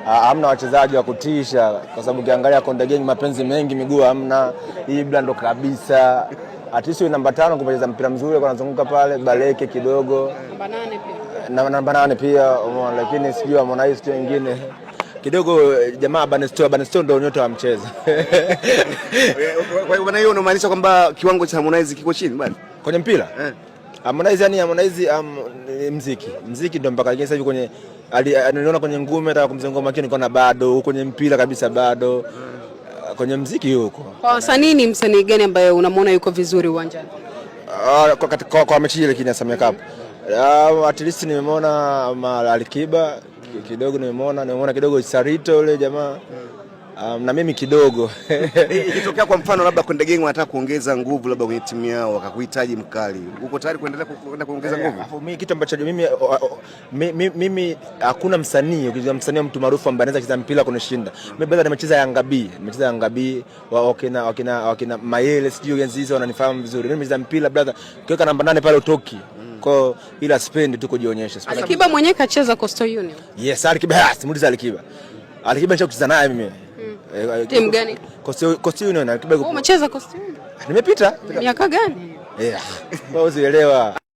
hamna wachezaji wa kutisha, kwa sababu ukiangalia Konde Gang mapenzi mengi, miguu hamna. Hii blando kabisa. Atisi namba 5 kupacheza mpira mzuri kwa anazunguka pale, Baleke kidogo. Namba 8 pia, lakini sijui Harmonize tu wengine. Kidogo jamaa Banesto ndio nyota wa mchezo. Kwa hiyo unamaanisha kwamba kiwango cha Harmonize kiko chini bado kwenye mpira? Harmonize muziki ndio mpaka sasa hivi kwenye aliona kwenye ngumi hata kumzengo makini nikaona bado, kwenye mpira kabisa bado. Kwenye muziki huko. Kwa wasanii ni msanii gani ambaye unamwona yuko vizuri uwanjani? Kwa mechi ile kina Samia Cup. At least nimemwona Alikiba kidogo, nimemwona kidogo Sarito yule jamaa. Na mimi kidogo. Ikitokea kwa mfano labda Konde Gang wanataka kuongeza nguvu labda kwenye timu yao wakakuhitaji mkali, uko tayari kuendelea kuongeza nguvu? Mimi kitu ambacho mimi hakuna msanii, ukija msanii mtu maarufu ambaye anaweza kucheza mpira kunishinda. Mimi bado nimecheza Yanga B, wakina Mayele sijui genzi hizo wananifahamu vizuri. Mimi nimecheza mpira brother, ukiweka namba 8 pale utoki. Kwa ila spend tu kujionyesha. Alikiba mwenyewe kacheza Coastal Union. Yes, Alikiba, simuliza Alikiba. Alikiba nisha kucheza naye mimi. Timu gani? Coastal Union. Alikiba. Umecheza Coastal Union? Nimepita. Miaka gani? Wewe usielewa.